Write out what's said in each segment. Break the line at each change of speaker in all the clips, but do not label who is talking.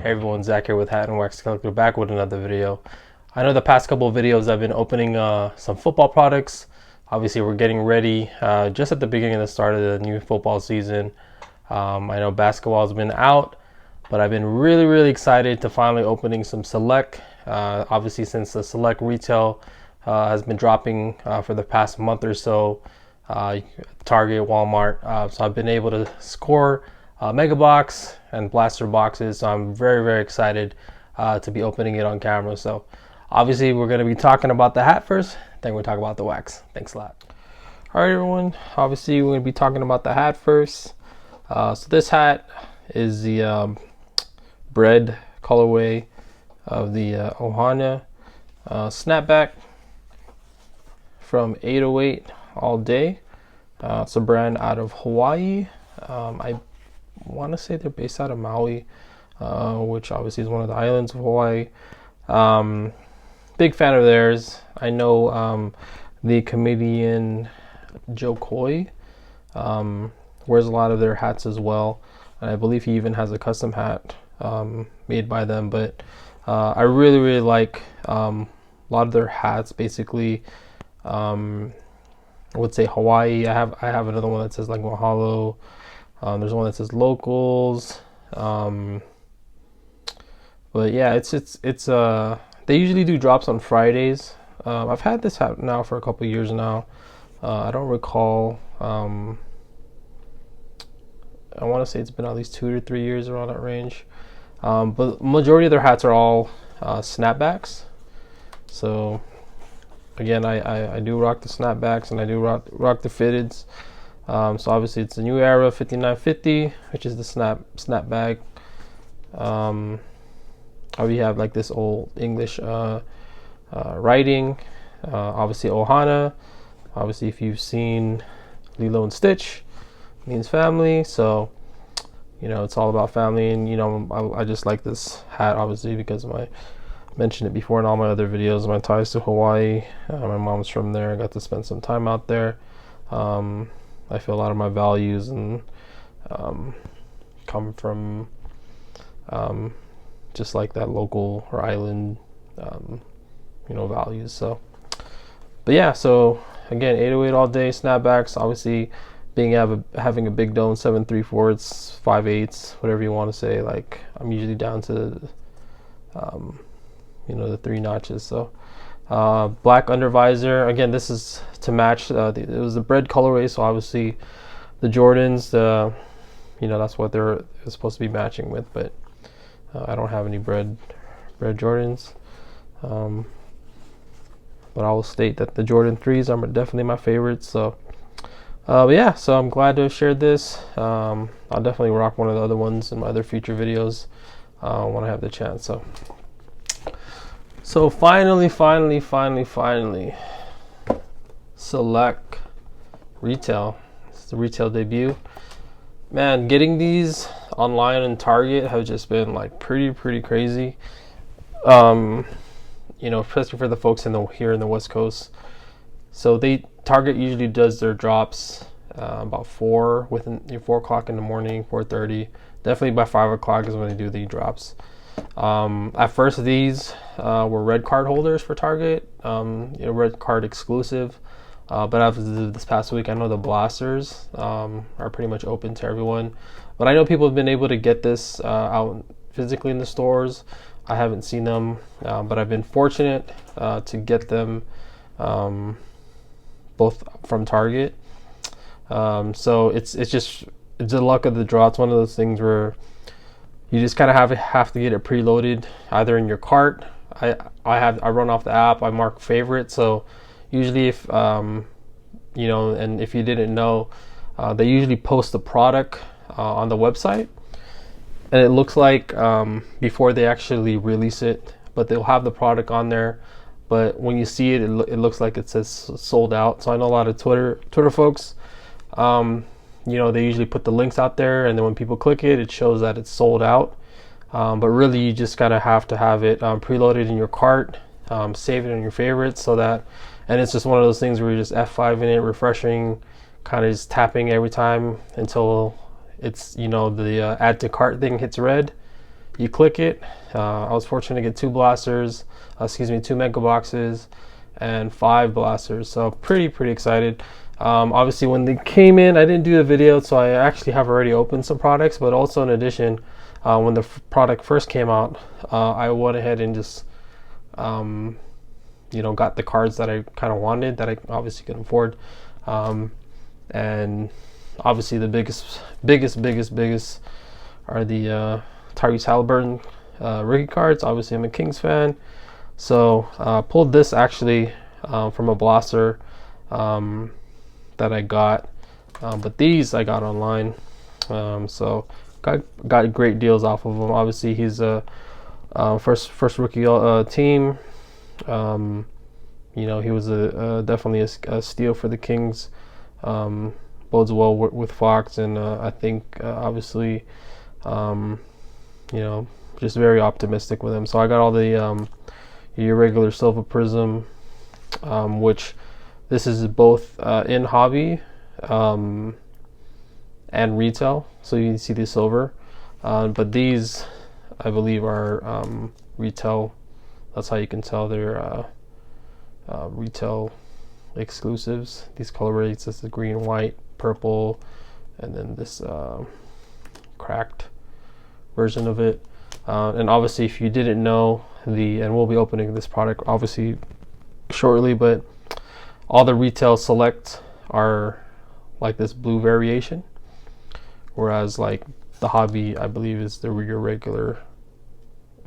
Hey everyone, Zach here with Hat and Wax Collector, back with another video. I know the past couple of videos I've been opening some football products. Obviously we're getting ready just at the beginning of the start of the new football season. I know basketball has been out, but I've been really excited to finally opening some Select. Obviously since the Select retail has been dropping for the past month or so, Target, Walmart, so I've been able to score mega box and blaster boxes, so I'm very excited to be opening it on camera. So obviously we're going to be talking about the hat first, then we'll talk about the wax. Thanks a lot. All right everyone, obviously we're going to be talking about the hat first. So this hat is the bred colorway of the Ohana snapback from 808 all day. It's a brand out of Hawaii. I want to say they're based out of Maui, which obviously is one of the islands of Hawaii. Big fan of theirs. I know the comedian Joe Coy wears a lot of their hats as well, and I believe he even has a custom hat made by them. But I really like a lot of their hats. Basically, I would say Hawaii. I have another one that says like Mahalo. There's one that says locals. But yeah, it's they usually do drops on Fridays. I've had this hat now for a couple years now. I don't recall. I want to say it's been at least 2 to 3 years around that range. But majority of their hats are all snapbacks. So again, I do rock the snapbacks and I do rock the fitteds. So obviously it's the new era 5950, which is the snapback. We have like this old English writing. Obviously Ohana. Obviously if you've seen Lilo and Stitch, means family. So you know it's all about family, and you know I just like this hat obviously because of I mentioned it before in all my other videos, my ties to Hawaii. My mom's from there. I got to spend some time out there. I feel a lot of my values and come from just like that local or island you know values. So but yeah, so again 808 all day snapbacks, obviously being having a big dome 7/3/4, 5/8, whatever you want to say. Like I'm usually down to you know the 3 notches. So black under visor. Again, this is to match it was the bred colorway, so obviously the Jordans, you know that's what they're supposed to be matching with, but I don't have any bred Jordans. But I will state that the Jordan 3s are definitely my favorites. So but yeah, so I'm glad to have shared this. I'll definitely rock one of the other ones in my other future videos when I have the chance. So finally, Select retail. It's the retail debut. Man, getting these online and Target have just been like pretty crazy. You know, especially for the folks here in the West Coast. So Target usually does their drops about 4 o'clock in the morning, 4:30. Definitely by 5 o'clock is when they do the drops. At first these were red card holders for Target, you know, red card exclusive, but after this past week I know the blasters are pretty much open to everyone. But I know people have been able to get this out physically in the stores. I haven't seen them, but I've been fortunate to get them both from Target. So it's the luck of the draw. It's one of those things where you just kind of have to get it preloaded either in your cart. I run off the app. I mark favorite. So usually if you know, and if you didn't know, they usually post the product on the website, and it looks like before they actually release it, but they'll have the product on there. But when you see it, it looks like it says sold out. So I know a lot of Twitter folks. You know, they usually put the links out there, and then when people click it, it shows that it's sold out. But really, you just gotta have to have it preloaded in your cart, save it in your favorites, so that, and it's just one of those things where you just F5 in it, refreshing, kind of just tapping every time until it's, you know, the add to cart thing hits red. You click it. I was fortunate to get 2 blasters, 2 mega boxes, and 5 blasters. So pretty excited. Obviously, when they came in, I didn't do a video, so I actually have already opened some products. But also in addition, when the product first came out, I went ahead and just got the cards that I kind of wanted, that I obviously could afford. And obviously the biggest are the Tyrese Halliburton rookie cards. Obviously I'm a Kings fan, so pulled this actually from a blaster that I got, but these I got online, so got great deals off of him. Obviously he's a first rookie team. He was definitely a steal for the Kings. Bodes well with Fox, and I think obviously just very optimistic with him. So I got all the your regular silver prism, which this is both in hobby and retail, so you can see the silver, but these I believe are retail. That's how you can tell they're retail exclusives. These color rates, this is green, white, purple, and then this cracked version of it. And obviously if you didn't know, and we'll be opening this product obviously shortly, but all the retail selects are like this blue variation, whereas like the hobby I believe is your regular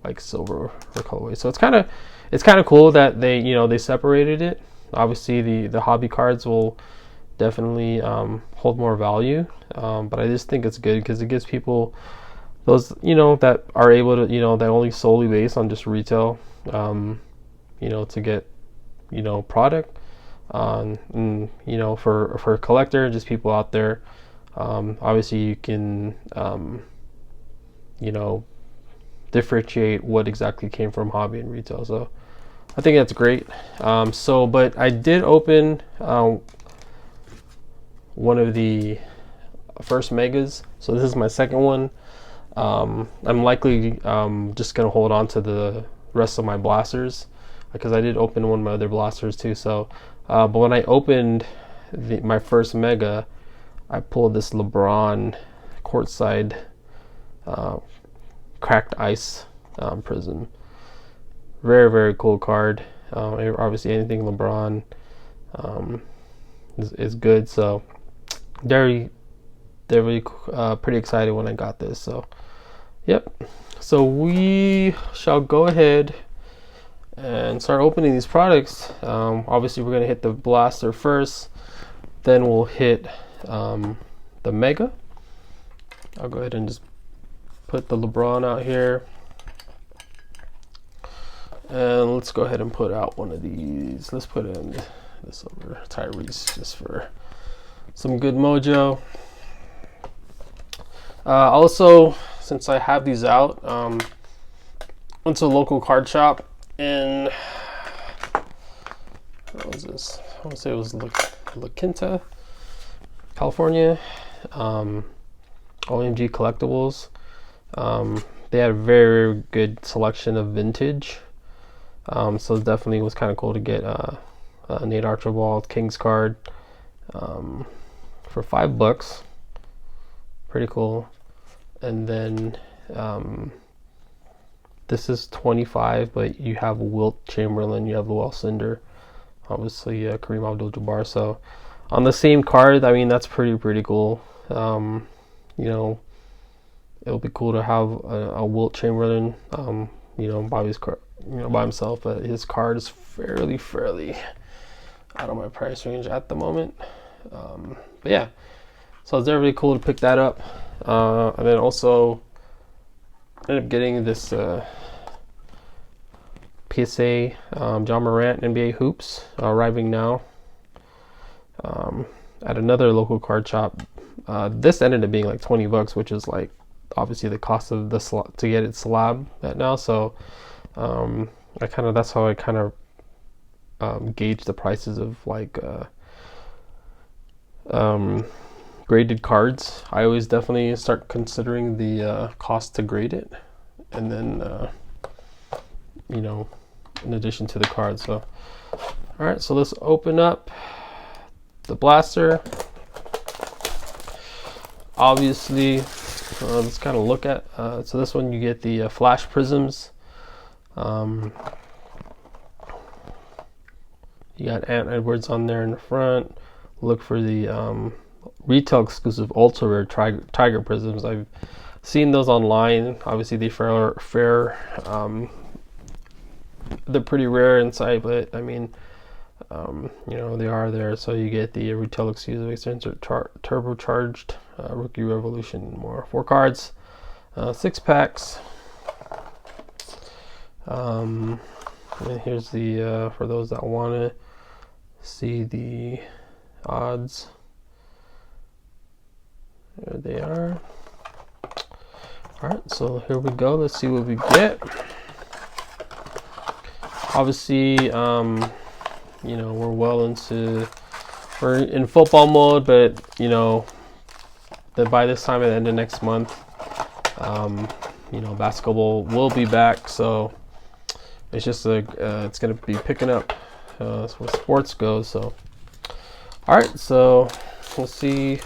like silver colorway. So it's kind of cool that they separated it. Obviously the hobby cards will definitely hold more value, but I just think it's good because it gives people, those that are able to that only solely based on just retail, to get product, and for a collector, just people out there, obviously you can differentiate what exactly came from hobby and retail. So I think that's great. But I did open one of the first megas, so this is my second one. I'm likely just gonna hold on to the rest of my blasters, because I did open one of my other blasters too. So but when I opened my first mega, I pulled this LeBron courtside cracked ice prism. Very cool card. Obviously anything LeBron is good, so they're really pretty excited when I got this. So yep, so we shall go ahead and start opening these products. Obviously we're gonna hit the blaster first, then we'll hit the mega. I'll go ahead and just put the LeBron out here, and let's go ahead and put out one of these. Let's put in this over Tyrese just for some good mojo. Also, since I have these out, went to a local card shop in, what was this? I want to say it was La Quinta, California. OMG Collectibles. They had a very good selection of vintage. So it definitely was kind of cool to get a Nate Archibald Kings card for $5. Pretty cool. And then this is 25, but you have Wilt Chamberlain, you have Lowell Cinder, obviously Kareem Abdul-Jabbar. So on the same card, I mean, that's pretty cool. It'll be cool to have a Wilt Chamberlain, by his card, by himself, but his card is fairly out of my price range at the moment. But yeah, so it's really cool to pick that up. And then also ended up getting this PSA John Morant NBA hoops, arriving now at another local card shop. This ended up being like $20, which is like obviously the cost of the to get it slab at now. So that's how I kind of gauge the prices of like graded cards. I always definitely start considering the cost to grade it, and then you know, in addition to the card. So all right, so let's open up the blaster. Obviously, let's kind of look at so this one you get the flash prisms. You got Ant Edwards on there in the front. Look for the retail exclusive ultra rare tiger prisms. I've seen those online. Obviously they fair they're pretty rare inside, but I mean, you know, they are there. So you get the retail exclusive extended turbocharged rookie revolution, more 4 cards, 6 packs. And here's the for those that want to see the odds. There they are. All right, so here we go. Let's see what we get. Obviously, you know, we're in football mode, but you know, that by this time at the end of next month, you know, basketball will be back. So it's just it's gonna be picking up as far as sports goes. So all right, so we'll see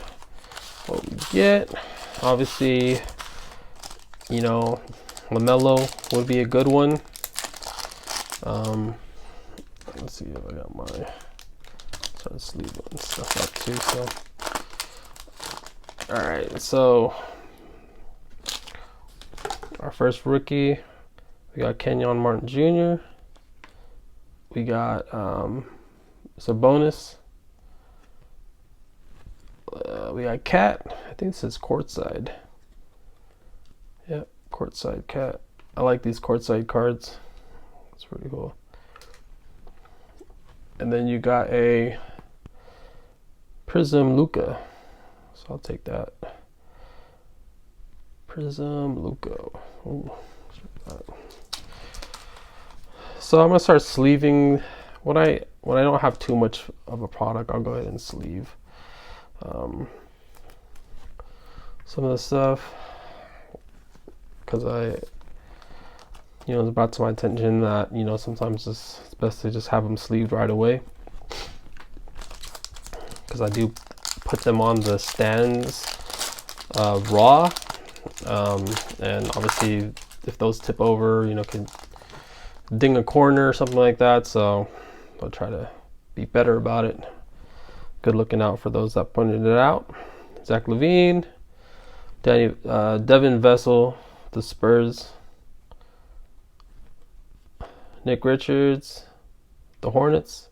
what we get. Obviously, you know, LaMelo would be a good one. Let's see if I got my try to sleeve and stuff up too. So all right, so our first rookie, we got Kenyon Martin Jr. We got Sabonis. We got Cat. I think this is courtside. Yep, courtside Cat. I like these courtside cards. It's pretty cool. And then you got a Prism Luka. So I'll take that. Prism Luka. Ooh, so I'm gonna start sleeving. When I don't have too much of a product, I'll go ahead and sleeve some of the stuff, because you know, it's brought to my attention that, you know, sometimes it's best to just have them sleeved right away, because I do put them on the stands raw, and obviously if those tip over, you know, can ding a corner or something like that. So I'll try to be better about it. Good looking out for those that pointed it out. Zach LaVine, Devin Vessel, the Spurs, Nick Richards, the Hornets.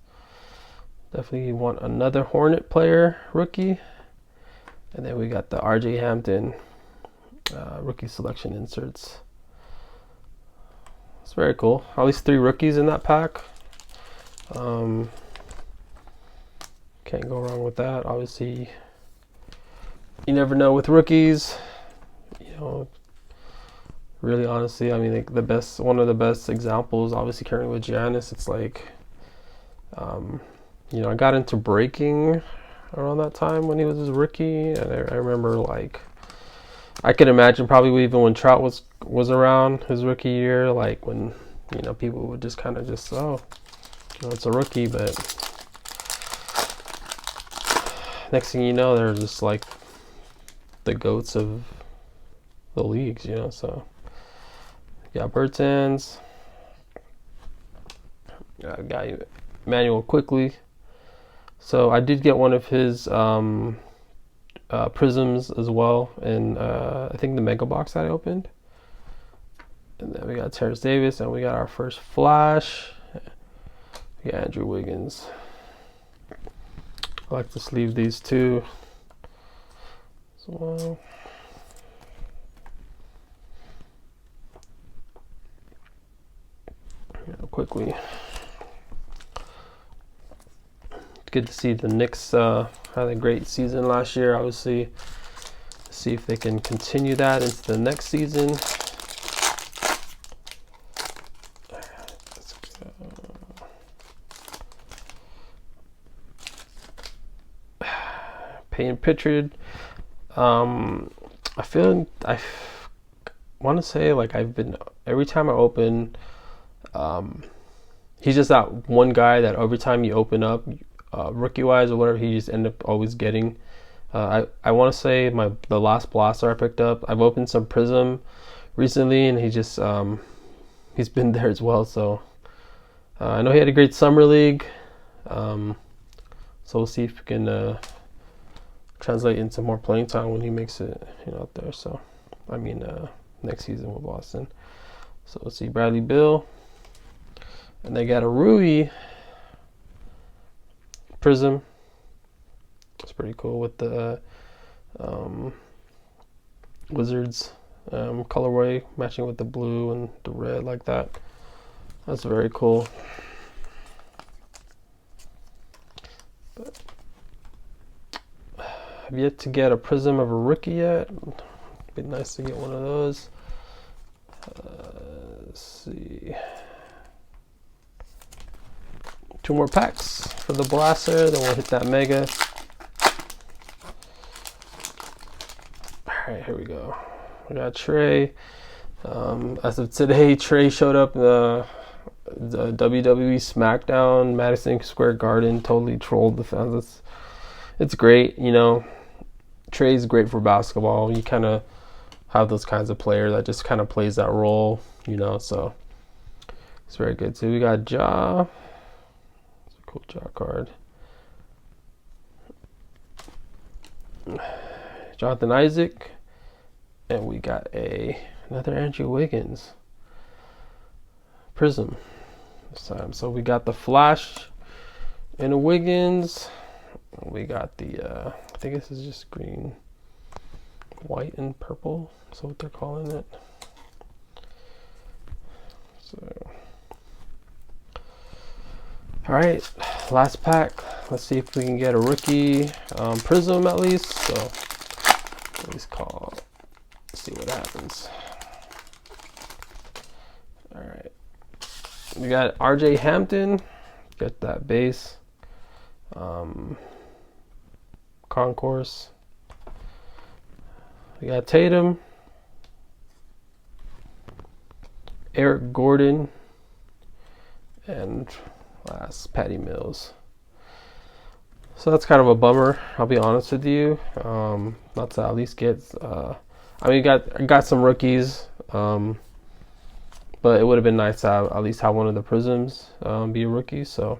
Definitely want another Hornet player rookie. And then we got the RJ Hampton rookie selection inserts. It's very cool. At least 3 rookies in that pack. Can't go wrong with that. Obviously, you never know with rookies. You know, really, honestly, I mean, like one of the best examples, obviously, currently with Giannis, it's like, you know, I got into breaking around that time when he was a rookie, and I remember, like, I can imagine probably even when Trout was around his rookie year, like when, you know, people would just kind of just, oh, you know, it's a rookie, but next thing you know, they're just like the goats of the leagues, you know. So got Bertans, got Emmanuel Quickly. So I did get one of his prisms as well, and I think the mega box that I opened. And then we got Terrence Davis, and we got our first flash. We got Andrew Wiggins. I like to sleeve these too as well. Quickly. Good to see the Knicks had a great season last year. Obviously, see if they can continue that into the next season. Payne Pritchard. I feel want to say like every time I open, he's just that one guy that every time you open up, rookie wise or whatever, he just end up always getting. I want to say the last blaster I picked up, I've opened some Prism recently, and he's been there as well. So I know he had a great summer league. So we'll see if we can translate into more playing time when he makes it, out there. So I mean, next season with Boston. So let's see, Bradley Beal, and they got a Rui Prism. It's pretty cool with the Wizards colorway matching with the blue and the red like that. That's very cool. But I've yet to get a Prism of a rookie yet. It'd be nice to get one of those. Let's see. 2 more packs for the blaster, then we'll hit that mega. Alright, here we go. We got Trey. As of today, Trey showed up in the WWE SmackDown, Madison Square Garden, totally trolled the fans. It's great, Trey's great for basketball. You kind of have those kinds of players that just kind of plays that role, so it's very good too. We got Ja. It's a cool Ja card. Jonathan Isaac. And we got another Andrew Wiggins Prism this time. So we got the Flash and a Wiggins. We got the I think this is just green, white, and purple. That's what they're calling it. So, all right, last pack. Let's see if we can get a rookie Prism at least. So at least call. See what happens. All right, we got RJ Hampton. Get that base. Concourse. We got Tatum, Eric Gordon, and last Patty Mills. So that's kind of a bummer, I'll be honest with you. Not to at least get got some rookies, but it would have been nice to at least have one of the Prisms be a rookie. So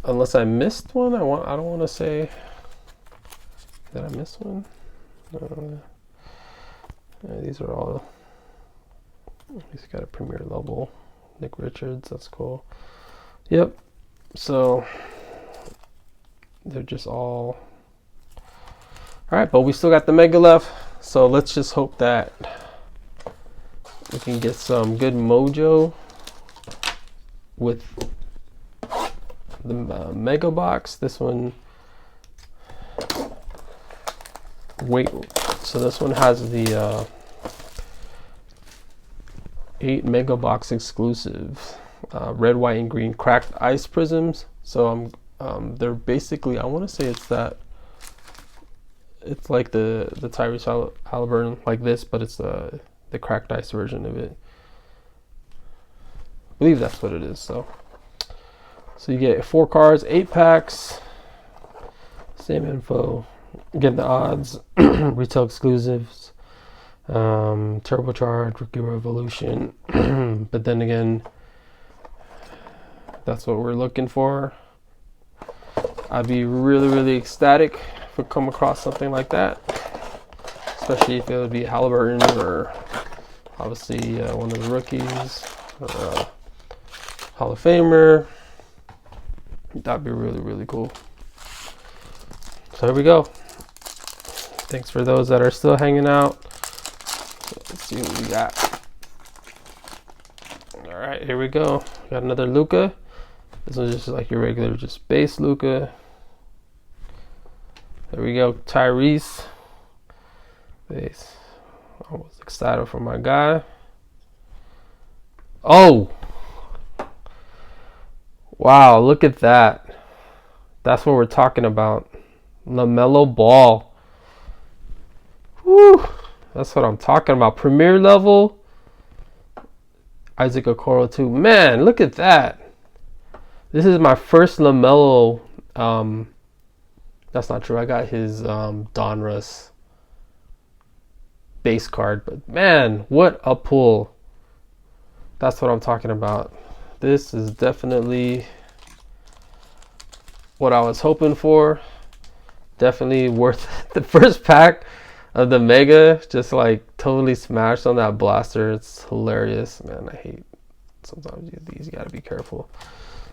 unless I missed one, I don't want to say that I missed one. These are all. He's got a premier level. Nick Richards, that's cool. Yep. So they're just all right, but we still got the mega left. So let's just hope that we can get some good mojo with the mega box. This one, so this one has the 8 mega box exclusive red, white, and green cracked ice prisms. So they're basically, I want to say it's like the Tyrese Halliburton like this, but it's the cracked ice version of it. I believe that's what it is. So you get 4 cards, 8 packs, same info. Get the odds, retail exclusives, turbocharged, rookie revolution. But then again, that's what we're looking for. I'd be really, really ecstatic if we come across something like that, especially if it would be Halliburton or obviously one of the rookies or Hall of Famer. That'd be really, really cool. So here we go. Thanks for those that are still hanging out. So let's see what we got. All right, here we go. Got another Luka. This one's just like your regular, just base Luka. There we go, Tyrese. Base. I was excited for my guy. Oh! Wow, look at that. That's what we're talking about. LaMelo Ball. Woo! That's what I'm talking about. Premier level. Isaac Okoro too. Man, look at that. This is my first LaMelo. That's not true. I got his Donruss base card. But man, what a pull. That's what I'm talking about. This is definitely what I was hoping for. Definitely worth the first pack of the Mega. Just like totally smashed on that blaster. It's hilarious. Man, I hate sometimes these. You gotta be careful.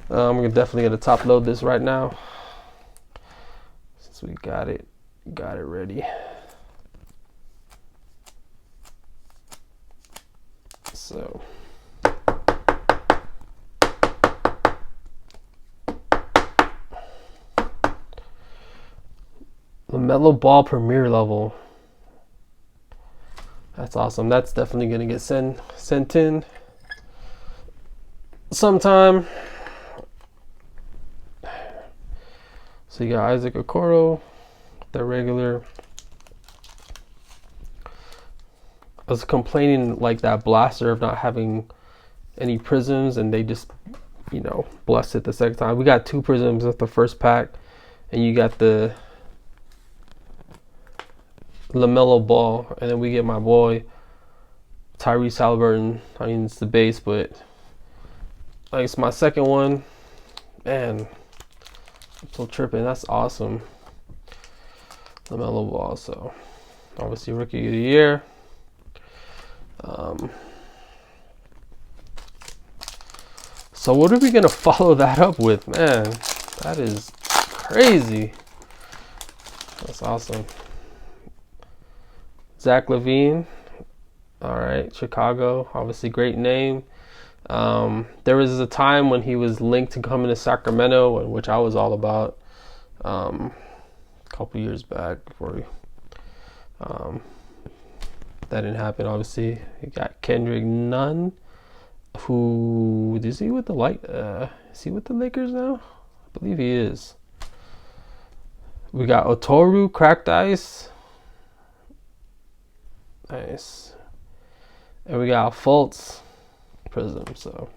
We're definitely gonna top load this right now. Since we got it ready. So LaMelo Ball Premier level. That's awesome. That's definitely gonna get sent in sometime. So you got Isaac Okoro, the regular. I was complaining like that blaster of not having any prisms, and they just, you know, blessed it the second time. We got 2 prisms at the first pack, and you got the LaMelo Ball, and then we get my boy Tyrese Halliburton. I mean, it's the base, but like it's my second one. Man, I'm so tripping. That's awesome. LaMelo Ball. So obviously rookie of the year. So what are we gonna follow that up with, man? That is crazy. That's awesome. Zach LaVine. All right, Chicago. Obviously, great name. There was a time when he was linked to coming to Sacramento, which I was all about. A couple years back before we, that didn't happen. Obviously, you got Kendrick Nunn, who is he with the is he with the Lakers now? I believe he is. We got Otoru, Cracked Ice. Nice. And we got Fultz Prism. So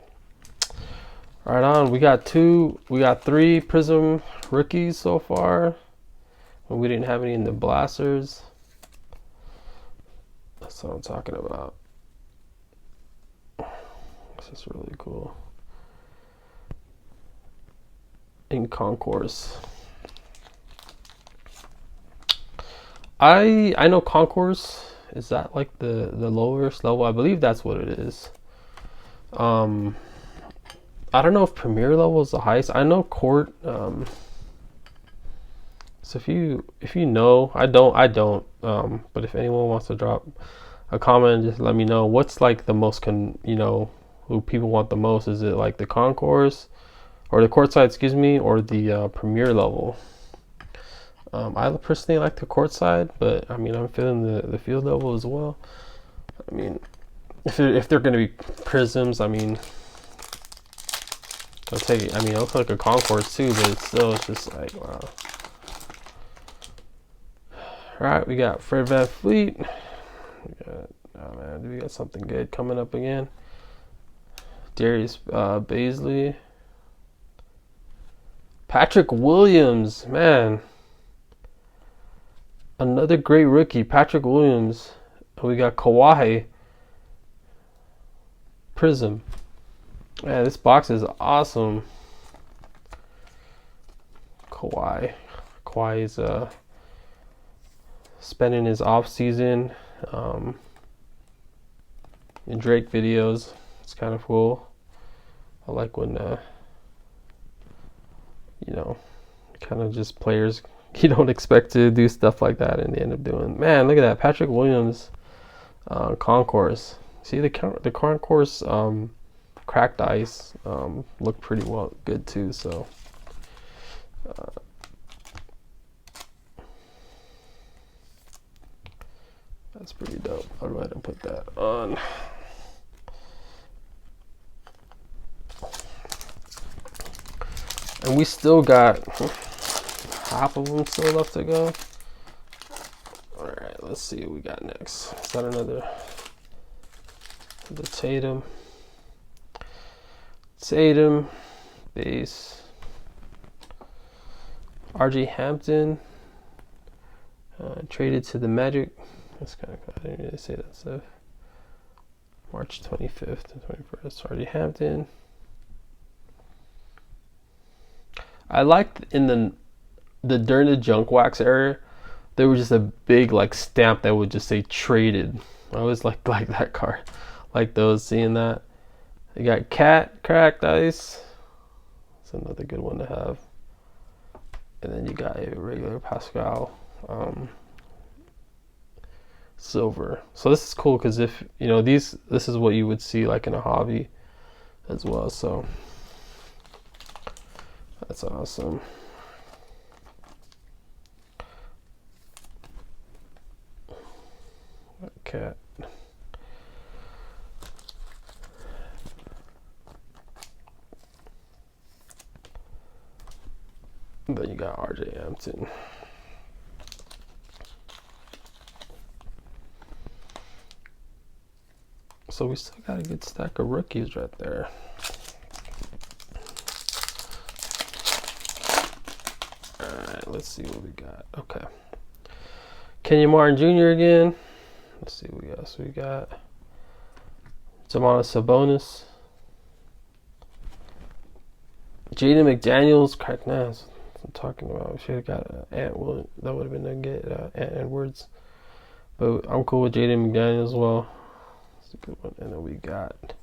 right on. We got 3 Prism rookies so far. And we didn't have any in the blasters. That's what I'm talking about. This is really cool. In Concourse. I know Concourse. Is that like the lowest level? I believe that's what it is. I don't know if Premier level is the highest. I know Court. So if you know, I don't. But if anyone wants to drop a comment, just let me know. What's like the most who people want the most? Is it like the Concourse or the Courtside, excuse me, or the Premier level? I personally like the Courtside, but I mean, I'm feeling the field level as well. I mean, if they're going to be prisms, I mean, I'll look like a Concourse too, but it's just like, wow. All right, we got Fred VanVleet. We got something good coming up again. Darius Baisley. Patrick Williams, man. Another great rookie, Patrick Williams. We got Kawhi Prism. Man, this box is awesome. Kawhi is spending his off season in Drake videos. It's kind of cool. I like when kind of just players you don't expect to do stuff like that and they end up doing. Man, look at that, Patrick Williams Concourse. See the Concourse Cracked Ice look pretty good too. So that's pretty dope. I'll go ahead and put that on. And we still got half of them still left to go. All right, let's see what we got next. Is that another the Tatum? Tatum base. RJ Hampton traded to the Magic. That's kind of cool. I didn't really say that stuff. March 25th and 21st. RJ Hampton. I liked in the during the junk wax era, there was just a big like stamp that would just say traded. I always like that card, like those. Seeing that, you got Cat Cracked Ice. That's another good one to have. And then you got a regular Pascal silver. So this is cool because if you know this is what you would see like in a hobby as well. So that's awesome. Cat. And then you got RJ Hampton. So we still got a good stack of rookies right there. Alright, let's see what we got. Okay. Kenyon Martin Jr. again. Let's see what else we got. Domantas Sabonis. Jaden McDaniels. Crack Nas. I'm talking about. We should have got Ant. Well, that would have been a good Ant Edwards. But I'm cool with Jaden McDaniels as well. That's a good one. And then we got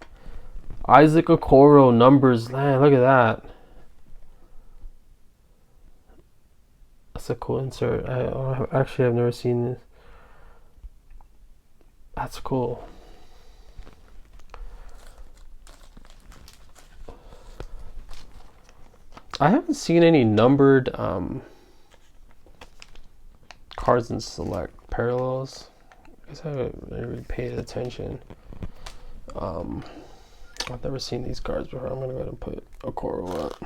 Isaac Okoro numbers. Man, look at that. That's a cool insert. Actually, I've never seen this. That's cool. I haven't seen any numbered cards in select parallels. I guess I haven't really paid attention. I've never seen these cards before. I'm gonna go ahead and put Okoro up.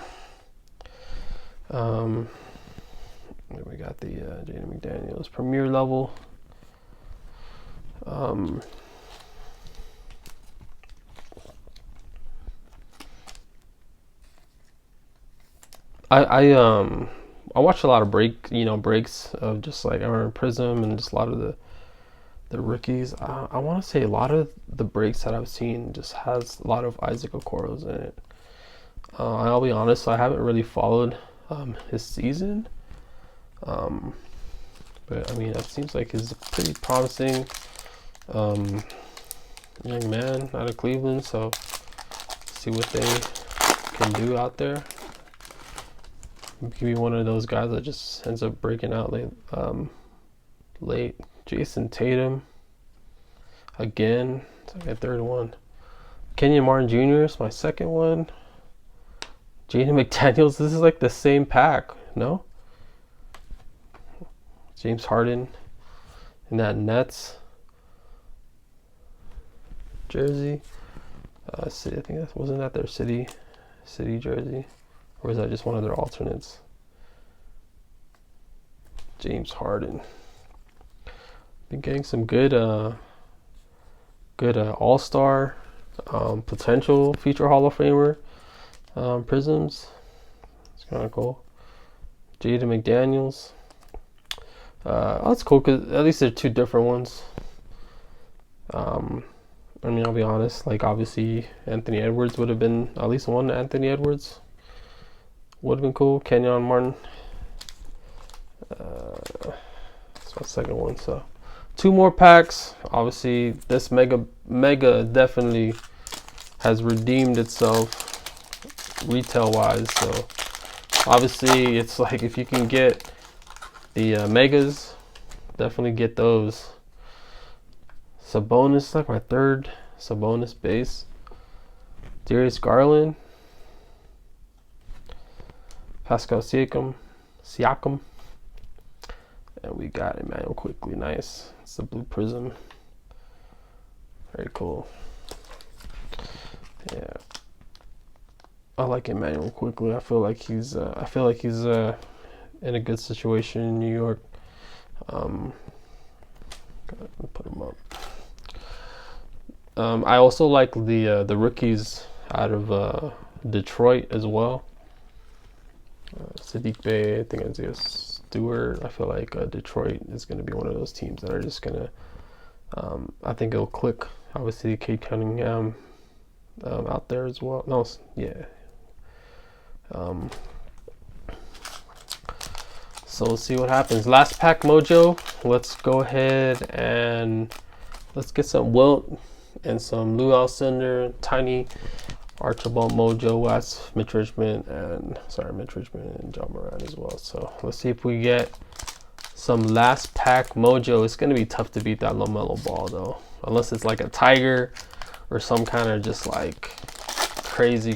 We got the Jaden McDaniels Premier level. I watched a lot of breaks of just like I remember Prism and just a lot of the rookies. I want to say a lot of the breaks that I've seen just has a lot of Isaac Okoro's in it. I'll be honest, I haven't really followed his season. But I mean, it seems like he's a pretty promising young man out of Cleveland. So see what they can do out there. He could be one of those guys that just ends up breaking out late. Jason Tatum again. It's like a third one. Kenyon Martin Jr. is my second one. Jaden McDaniels. This is like the same pack, no? James Harden in that Nets jersey. I think that wasn't that their city jersey, or is that just one of their alternates? James Harden. Been getting some good all-star potential future Hall of Famer prisms. It's kind of cool. Jaden McDaniels. That's cool because at least they're two different ones. I mean, I'll be honest, like obviously Anthony Edwards would have been, at least one Anthony Edwards would have been cool. Kenyon Martin. That's my second one. So 2 more packs. Obviously this mega definitely has redeemed itself retail wise. So obviously it's like if you can get the megas, definitely get those. Sabonis, like my third Sabonis base. Darius Garland. Pascal Siakam. And we got Emmanuel Quickly. Nice. It's the blue prism. Very cool. Yeah. I like Emmanuel Quickly. I feel like he's in a good situation in New York. Put them up. I also like the rookies out of Detroit as well. Sadiq Bey, I think Isaiah Stewart. I feel like Detroit is going to be one of those teams that are just going to, I think it'll click. Obviously, Cade Cunningham out there as well. No, yeah. So we'll see what happens. Last pack mojo. Let's go ahead and let's get some Wilt and some Lou Alcindor, Tiny, Archibald Mojo, West, Mitch Richmond, and John Moran as well. So let's see if we get some last pack mojo. It's gonna be tough to beat that LaMelo Ball though, unless it's like a Tiger or some kind of just like crazy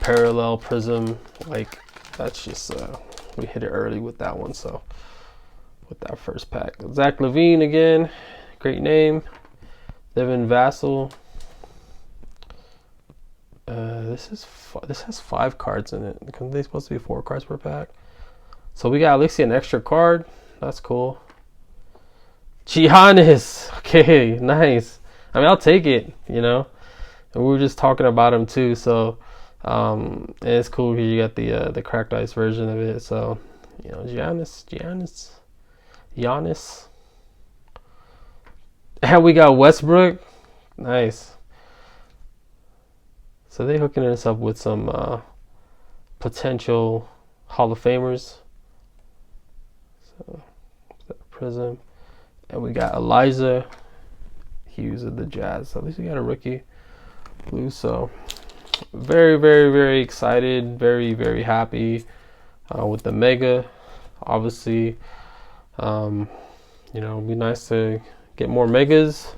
parallel prism. Like that's just we hit it early with that one. So with that first pack, Zach LaVine again, great name. Devin Vassell. This has 5 cards in it. Are they supposed to be 4 cards per pack? So we got at least an extra card. That's cool. Giannis. Okay, nice. I mean, I'll take it. You know, and we were just talking about him too. So and it's cool because you got the cracked ice version of it. So you know, Giannis. And we got Westbrook. Nice. So they hooking us up with some potential Hall of Famers. So that Prism. And we got Elijah Hughes of the Jazz. So at least we got a rookie blue. So very excited. Very happy with the Mega. Obviously, you know, it'd be nice to get more Megas.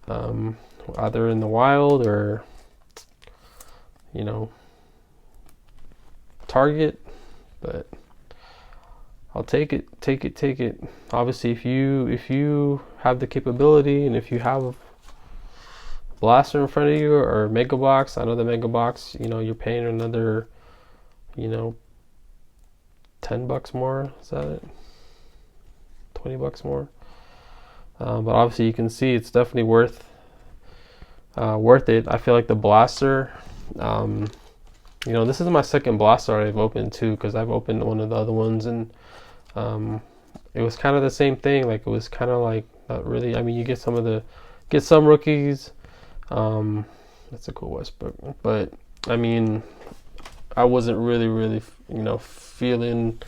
Either in the wild or, you know, Target, but I'll take it. Obviously, if you have the capability and if you have a blaster in front of you or Mega Box, I know the Mega Box, you know, you're paying another, you know, $10 more. Is that it? $20 more. But obviously, you can see it's definitely worth it. I feel like the blaster. You know, this is my second blaster I've opened too, because I've opened one of the other ones and it was kind of the same thing. Like it was kind of like not really. I mean, you get some rookies. That's a cool Westbrook, but I mean, I wasn't really you know feeling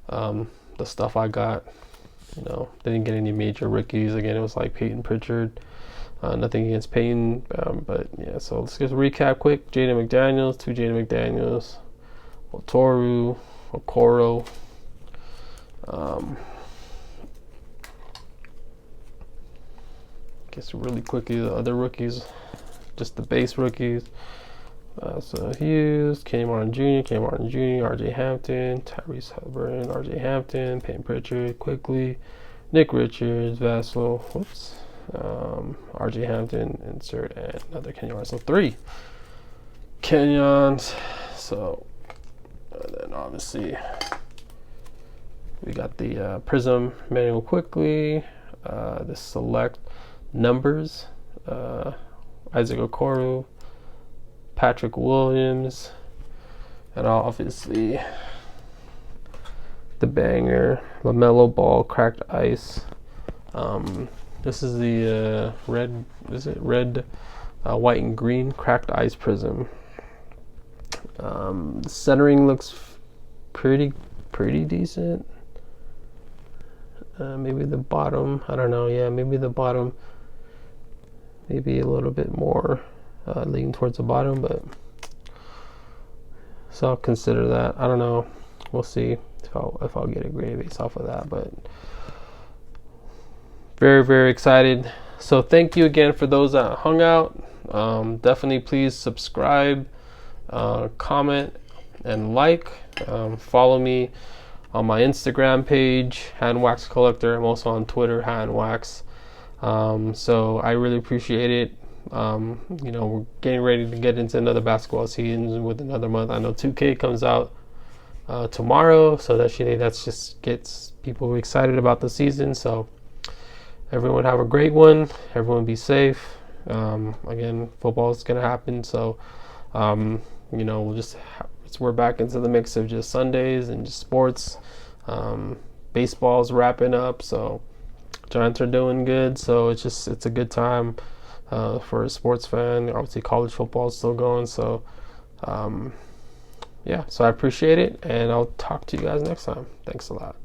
the stuff I got. You know, didn't get any major rookies. Again, it was like Peyton Pritchard. Nothing against Peyton, but yeah. So let's just recap quick. Jaden McDaniels, 2 Jaden McDaniels, Otoru, Okoro. Guess really quickly the other rookies, just the base rookies. So Hughes, Kenny Martin Jr., RJ Hampton, Tyrese Halliburton, RJ Hampton, Peyton Pritchard, quickly, Nick Richards, Vassell, RJ Hampton, insert, and another Kenyon. So 3 Kenyons. So and then obviously we got the Prism manual quickly, the select numbers, Isaac Okoro, Patrick Williams, and obviously the banger LaMelo Ball, cracked ice. This is the red, is it red, white and green cracked ice prism. The centering looks pretty decent. Maybe the bottom, I don't know. Yeah, maybe the bottom, maybe a little bit more leaning towards the bottom, but so I'll consider that. I don't know. We'll see if I'll get a grade based off of that, but very excited. So thank you again for those that hung out. Definitely please subscribe, comment, and like. Follow me on my Instagram page, Hand Wax Collector. I'm also on Twitter, Hand Wax. So I really appreciate it. You know, we're getting ready to get into another basketball season with another month. I know 2K comes out tomorrow, so that's just gets people excited about the season. So everyone have a great one. Everyone be safe. Again, football is gonna happen, so we'll just we're back into the mix of just Sundays and just sports. Baseball's wrapping up, so Giants are doing good. So it's a good time for a sports fan. Obviously, college football is still going, so yeah. So I appreciate it, and I'll talk to you guys next time. Thanks a lot.